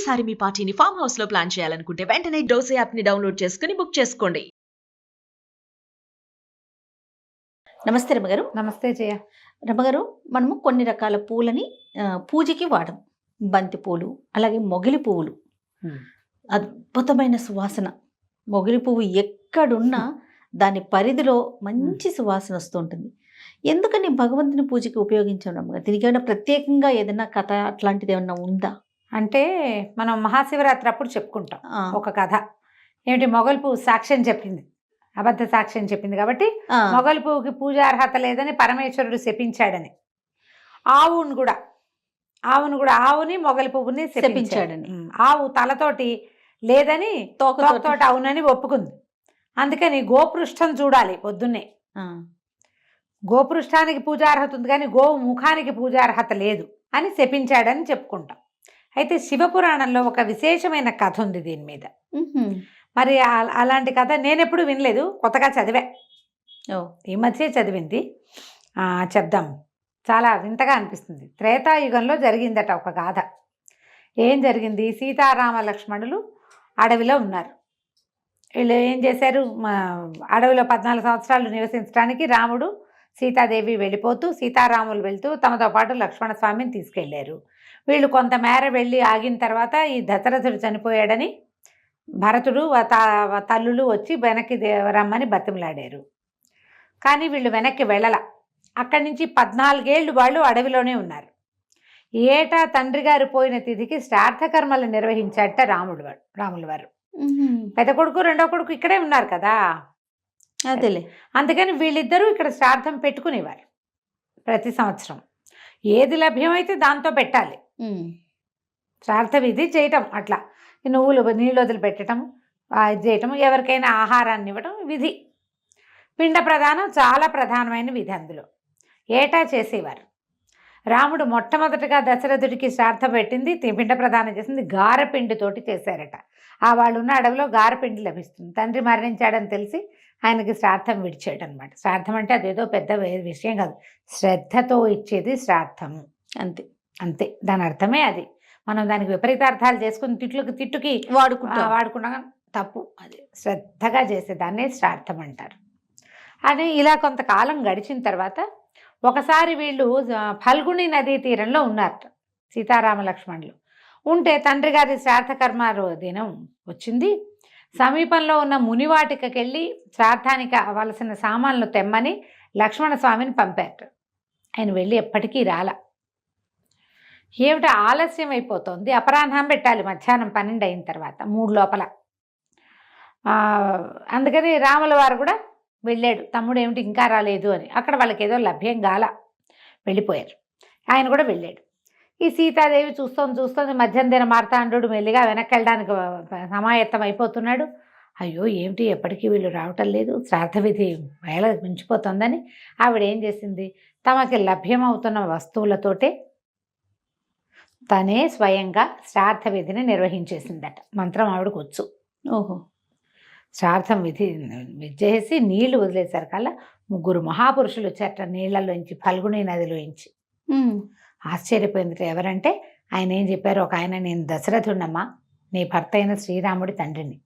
ఈసారి మీ పార్టీని farm house లో ప్లాన్ చేయాలనుకుంటే వెంటనే డోసే యాప్ ని డౌన్లోడ్ చేసుకుని బుక్ చేసుకోండి. నమస్తే రమ్మగారు. నమస్తే జయ. రమ్మగారు, మనము కొన్ని రకాల పూలని పూజకి వాడము. బంతి పూలు, అలాగే మొగిలి పువ్వులు. అద్భుతమైన సువాసన. మొగిలి పువ్వు ఎక్కడున్నా దాని పరిధిలో మంచి సువాసన వస్తూ ఉంటుంది. ఎందుకని భగవంతుని పూజకి ఉపయోగించడం రమ్మగారు? దీనికి ఏమైనా ప్రత్యేకంగా ఏదైనా కథ అట్లాంటిది ఏమన్నా ఉందా? అంటే మనం మహాశివరాత్రి అప్పుడు చెప్పుకుంటాం ఒక కథ. ఏమిటి, మొగలి పువ్వు సాక్ష్యం చెప్పింది, అబద్ధ సాక్ష్యం చెప్పింది కాబట్టి మొగలి పువ్వుకి పూజ అర్హత లేదని పరమేశ్వరుడు శపించాడని. ఆవుని మొగలి పువ్వుని శపించాడని. ఆవు తలతోటి లేదని తోకతోటి అవునని ఒప్పుకుంది. అందుకని గోపృష్టం చూడాలి పొద్దున్నే. గోపృష్టానికి పూజార్హత ఉంది కానీ గోవు ముఖానికి పూజార్హత లేదు అని శపించాడని చెప్పుకుంటాం. అయితే శివపురాణంలో ఒక విశేషమైన కథ ఉంది దీని మీద. మరి అలాంటి కథ నేను ఎప్పుడు వినలేదు, కొత్తగా చదివా. ఈ మధ్య చదివింది, చెప్దాం. చాలా వింతగా అనిపిస్తుంది. త్రేతాయుగంలో జరిగిందట ఒక గాథ. ఏం జరిగింది? సీతారామ లక్ష్మణులు అడవిలో ఉన్నారు. వీళ్ళు ఏం చేశారు, అడవిలో 14 సంవత్సరాలు నివసించడానికి రాముడు సీతాదేవి వెళ్ళిపోతూ, సీతారాములు వెళ్తూ తమతో పాటు లక్ష్మణ స్వామిని తీసుకెళ్లారు. వీళ్ళు కొంతమేర వెళ్ళి ఆగిన తర్వాత ఈ దశరథుడు చనిపోయాడని భరతుడు తల్లులు వచ్చి వెనక్కి రమ్మని బతిమలాడారు. కానీ వీళ్ళు వెనక్కి వెళ్ళల. అక్కడి నుంచి 14 ఏళ్ళు వాళ్ళు అడవిలోనే ఉన్నారు. ఏటా తండ్రి గారు పోయిన తిథికి శ్రాద్ధకర్మలు నిర్వహించాట రాముల వారు. పెద్ద కొడుకు రెండో కొడుకు ఇక్కడే ఉన్నారు కదా, అదేలే. అందుకని వీళ్ళిద్దరూ ఇక్కడ శ్రాద్ధం పెట్టుకునేవారు. ప్రతి సంవత్సరం ఏది లభ్యమైతే దాంతో పెట్టాలి. శ్రాద్ధ విధి చేయటం, అట్లా నువ్వులు నీళ్ళు వదిలిపెట్టడం, ఇది చేయటం, ఎవరికైనా ఆహారాన్ని ఇవ్వటం విధి. పిండ ప్రదానం చాలా ప్రధానమైన విధి. అందులో ఏటా చేసేవారు. రాముడు మొట్టమొదటిగా దశరథుడికి శ్రాద్ధం పెట్టింది, పిండ ప్రదానం చేసింది గారపిండితోటి చేశారట. వాళ్ళు ఉన్న అడవిలో గారపిండి లభిస్తుంది. తండ్రి మరణించాడని తెలిసి ఆయనకి శ్రాద్ధం విడిచాడు అనమాట. శ్రాద్ధం అంటే అదేదో పెద్ద విషయం కాదు, శ్రద్ధతో ఇచ్చేది శ్రాద్ధము, అంతే అంతే. దాని అర్థమే అది. మనం దానికి విపరీతార్థాలు చేసుకుని తిట్టుకి వాడుకున్నా తప్పు. అది శ్రద్ధగా చేసేదాన్నే శ్రాద్ధం అంటారు. అని ఇలా కొంతకాలం గడిచిన తర్వాత ఒకసారి వీళ్ళు ఫల్గుణి నదీ తీరంలో ఉన్నారు, సీతారామ లక్ష్మణులు. ఉంటే తండ్రి గారి శ్రాద్ధకర్మ దినం వచ్చింది. సమీపంలో ఉన్న మునివాటికకి వెళ్ళి శ్రాద్ధానికి కావలసిన సామాన్లు తెమ్మని లక్ష్మణ స్వామిని పంపారు. ఆయన వెళ్ళి ఎప్పటికీ రాల. ఏమిటో ఆలస్యం అయిపోతుంది, అపరాహ్నం పెట్టాలి, మధ్యాహ్నం 12 అయిన తర్వాత 3 లోపల. అందుకని రాముల వారు కూడా వెళ్ళాడు. తమ్ముడు ఏమిటి ఇంకా రాలేదు అని. అక్కడ వాళ్ళకి ఏదో లభ్యం గాల, వెళ్ళిపోయారు. ఆయన కూడా వెళ్ళాడు. ఈ సీతాదేవి చూస్తోంది మధ్యాహ్నం మార్తాండు మెల్లిగా వెనక్కి వెళ్ళడానికి సమాయత్తం అయిపోతున్నాడు. అయ్యో ఏమిటి ఎప్పటికీ వీళ్ళు రావటం లేదు, శ్రాద్ధ విధి వేళ మించిపోతుందని ఆవిడ ఏం చేసింది, తమకి లభ్యమవుతున్న వస్తువులతోటే తనే స్వయంగా శ్రాద్ధ విధిని నిర్వహించేసిందట. మంత్రం ఆవిడకు వచ్చు. శ్రాద్ధం విధి చేసి నీళ్లు వదిలేశారు కల్లా 3 మహాపురుషులు వచ్చారట నీళ్లలోంచి, ఫల్గుణి నదిలోంచి. ఆశ్చర్యపోయింది. ఎవరంటే ఆయన ఏం చెప్పారు, ఒక ఆయన, నేను దశరథుడమ్మా, నీ భర్త అయిన శ్రీరాముడి తండ్రిని.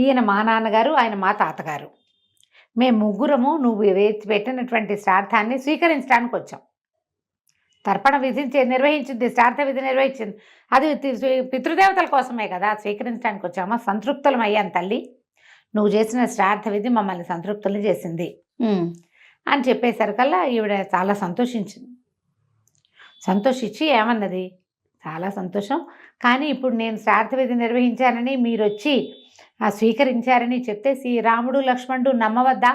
ఈయన మా నాన్నగారు, ఆయన మా తాతగారు. మేము ముగ్గురము నువ్వు పెట్టినటువంటి శ్రాద్ధాన్ని స్వీకరించడానికి వచ్చాం. తర్పణ విధి నిర్వహించింది, శ్రాద్ధ విధి నిర్వహించింది, అది పితృదేవతల కోసమే కదా, స్వీకరించడానికి వచ్చామా. సంతృప్తులం అయ్యాను తల్లి, నువ్వు చేసిన శ్రాద్ధ విధి మమ్మల్ని సంతృప్తులు చేసింది అని చెప్పేసరికల్లా ఈవిడ చాలా సంతోషించి ఏమన్నది, చాలా సంతోషం, కానీ ఇప్పుడు నేను శ్రాద్ధ విధి నిర్వహించానని మీరు వచ్చి స్వీకరించారని చెప్తే శ్రీరాముడు లక్ష్మణుడు నమ్మవద్దా?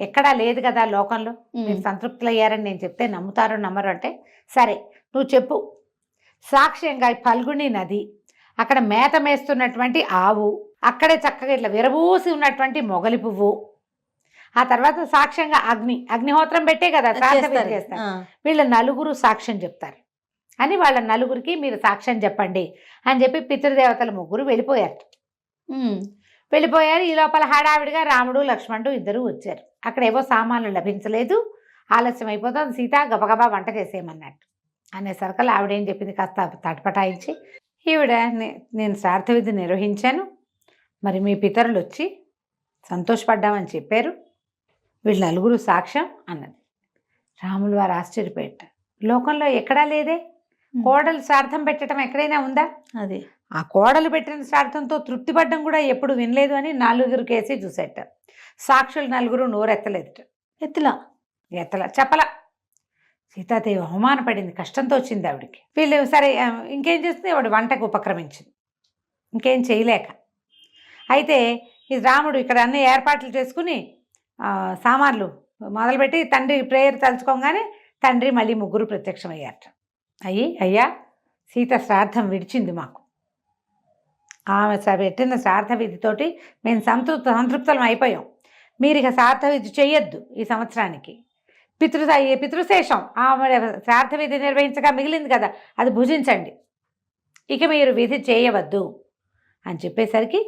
ఎక్కడా లేదు కదా లోకంలో, మీరు సంతృప్తులు అయ్యారని నేను చెప్తే నమ్ముతారో నమ్మరు అంటే, సరే నువ్వు చెప్పు. సాక్ష్యంగా ఫల్గుణి నది, అక్కడ మేత మేస్తున్నటువంటి ఆవు, అక్కడే చక్కగా ఇట్లా విరబూసి ఉన్నటువంటి మొగలి పువ్వు, ఆ తర్వాత సాక్ష్యంగా అగ్నిహోత్రం పెట్టే కదా చేస్తారు. వీళ్ళ 4 సాక్ష్యం చెప్తారు అని వాళ్ళ 4కి మీరు సాక్ష్యం చెప్పండి అని చెప్పి పితృదేవతల 3 వెళ్ళిపోయారు. ఈ లోపల హడావిడిగా రాముడు లక్ష్మణుడు ఇద్దరు వచ్చారు. అక్కడ ఏవో సామాన్లు లభించలేదు, ఆలస్యం అయిపోతుంది, సీత గబగబా వంట చేసేయమన్నట్టు అనేసరికల్లా ఆవిడేం చెప్పింది, కాస్త తటపటాయించి ఈవిడ నేను శ్రాద్ధ విధి నిర్వహించాను, మరి మీ పితరులు వచ్చి సంతోషపడ్డామని చెప్పారు, వీళ్ళు నలుగురు సాక్ష్యం అన్నది. రాములు వారు ఆశ్చర్యపోయారు. లోకంలో ఎక్కడా లేదే, కోడలు శ్రాద్ధం పెట్టడం ఎక్కడైనా ఉందా? అదే ఆ కోడలు పెట్టిన శ్రాద్ధంతో తృప్తి పడ్డం కూడా ఎప్పుడు వినలేదు అని నలుగురు కేసి చూసేట. సాక్షులు నలుగురు నోరెత్తలేదు. ఎత్తల చెప్పల. సీతాదేవి అవమానపడింది, కష్టంతో వచ్చింది ఆవిడికి. వీళ్ళు సరే ఇంకేం చేస్తుంది, ఆవిడ వంటకు ఉపక్రమించింది ఇంకేం చేయలేక. అయితే ఈ రాముడు ఇక్కడ అన్ని ఏర్పాట్లు చేసుకుని సామాన్లు మొదలుపెట్టి తండ్రి ప్రేయర్ తలుచుకోగానే తండ్రి మళ్ళీ ముగ్గురు ప్రత్యక్షమయ్యారట. అయ్యా సీత శ్రాద్ధం విడిచింది మాకు, ఆమె పెట్టిన శ్రాద్ధ విధితోటి మేము సంతృప్తం అయిపోయాం, మీరు ఇక శ్రాద్ధ విధి చెయ్యొద్దు, ఈ సంవత్సరానికి పితృశేషం ఆమె శ్రాద్ధ విధి నిర్వహించగా మిగిలింది కదా అది భుజించండి, ఇక మీరు విధి చేయవద్దు అని చెప్పేసరికి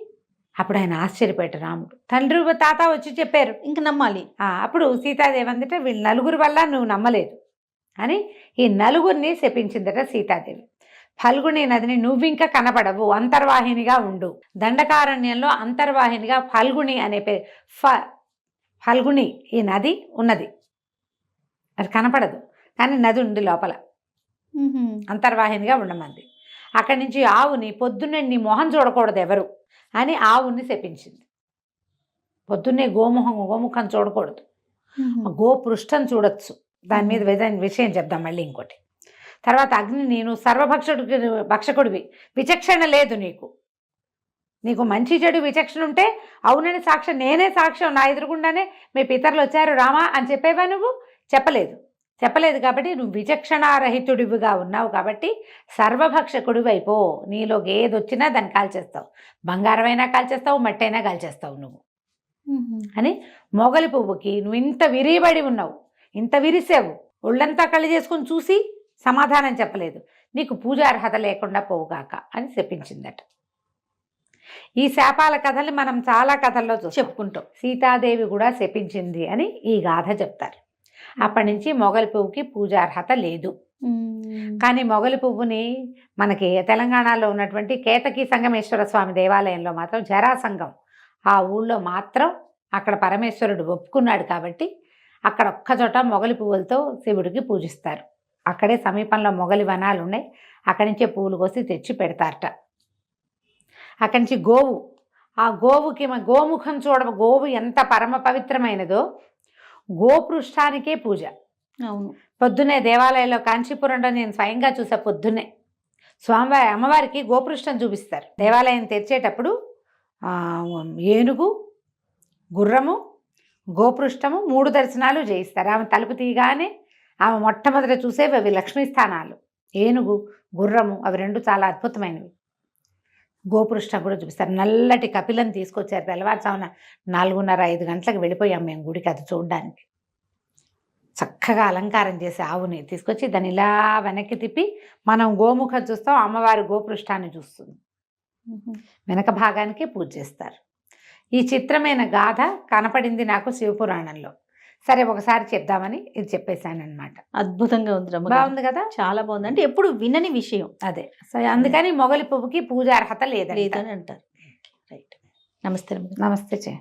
అప్పుడు ఆయన ఆశ్చర్యపోయాడు రాముడు. తండ్రి తాత వచ్చి చెప్పారు, ఇంక నమ్మాలి. అప్పుడు సీతాదేవి అందట వీళ్ళు నలుగురు వల్ల నువ్వు నమ్మలేదు అని ఈ నలుగురిని శపించిందట సీతాదేవి. ఫల్గుణి నదిని నువ్వింక కనపడవు, అంతర్వాహినిగా ఉండు. దండకారణ్యంలో అంతర్వాహినిగా ఫల్గుణి అనే పేరు, ఫల్గుణి ఈ నది ఉన్నది, అది కనపడదు కానీ నది ఉంది లోపల, అంతర్వాహినిగా ఉండమంది. అక్కడి నుంచి ఆవుని పొద్దున్నే నీ మొహం చూడకూడదు ఎవరు అని ఆవుని శపించింది. పొద్దున్నే గోముఖం చూడకూడదు, గోపృష్టం చూడొచ్చు. దాని మీద విషయం చెప్దాం మళ్ళీ ఇంకోటి. తర్వాత అగ్ని, నేను భక్షకుడివి, విచక్షణ లేదు నీకు మంచి చెడు విచక్షణ ఉంటే అవునని సాక్ష్యం, నేనే సాక్ష్యం, నా ఎదురుగుండానే మీ పితరులు వచ్చారు రామా అని చెప్పేవా? నువ్వు చెప్పలేదు కాబట్టి నువ్వు విచక్షణారహితుడివిగా ఉన్నావు కాబట్టి సర్వభక్షకుడివి అయిపో. నీలోకి ఏది వచ్చినా దాన్ని కాల్చేస్తావు, బంగారమైనా కాల్చేస్తావు, మట్టి అయినా కాల్చేస్తావు నువ్వు అని. మొగలి పువ్వుకి నువ్వు ఇంత విరిబడి ఉన్నావు, ఇంత విరిసావు, ఒళ్ళంతా కళ్ళు చేసుకుని చూసి సమాధానం చెప్పలేదు, నీకు పూజార్హత లేకుండా పోవుగాక అని శపించిందట. ఈ శాపాల కథల్ని మనం చాలా కథల్లో చెప్పుకుంటాం. సీతాదేవి కూడా శపించింది అని ఈ గాథ చెప్తారు. అప్పటి నుంచి మొగలి పువ్వుకి పూజార్హత లేదు. కానీ మొగలి పువ్వుని మనకి తెలంగాణలో ఉన్నటువంటి కేతకి సంగమేశ్వర స్వామి దేవాలయంలో మాత్రం జరాసంగం ఆ ఊళ్ళో మాత్రం అక్కడ పరమేశ్వరుడు ఒప్పుకున్నాడు కాబట్టి అక్కడ ఒక్కచోట మొగలి పువ్వులతో శివుడికి పూజిస్తారు. అక్కడే సమీపంలో మొగలి వనాలు ఉన్నాయి, అక్కడి నుంచే పువ్వులు కోసి తెచ్చి పెడతారట. అక్కడి నుంచి గోవు, ఆ గోవుకి గోముఖం గోవు ఎంత పరమ పవిత్రమైనదో గోపృష్ఠానికే పూజ. అవును, పొద్దున్నే దేవాలయంలో కాంచీపురంలో నేను స్వయంగా చూసా. పొద్దున్నే స్వామివారి అమ్మవారికి గోపృష్టం చూపిస్తారు. దేవాలయం తెరిచేటప్పుడు ఏనుగు, గుర్రము, గోపృష్టము 3 దర్శనాలు చేయిస్తారు. ఆమె తలుపు తీయగానే ఆమె మొట్టమొదట చూసేవి అవి లక్ష్మీ స్థానాలు. ఏనుగు, గుర్రము అవి 2 చాలా అద్భుతమైనవి. గోపృష్టం కూడా చూపిస్తారు. నల్లటి కపిలను తీసుకొచ్చారు. తెల్లవారుజామున 4:30-5 గంటలకు వెళ్ళిపోయాం మేము గుడికి అది చూడడానికి. చక్కగా అలంకారం చేసి ఆవుని తీసుకొచ్చి దాన్ని ఇలా వెనక్కి తిప్పి మనం గోముఖం చూస్తాం, అమ్మవారి గోపృష్టాన్ని చూస్తుంది. వెనక భాగానికి పూజ చేస్తారు. ఈ చిత్రమైన గాథ కనపడింది నాకు శివపురాణంలో. సరే ఒకసారి చెప్దామని ఇది చెప్పేశాను అనమాట. అద్భుతంగా ఉంది, బాగుంది కదా, చాలా బాగుంది. అంటే ఎప్పుడు వినని విషయం అదే. సరే అందుకని మొగలి పువ్వుకి పూజార్హత లేదని అంటారు. రైట్, నమస్తే. నమస్తే.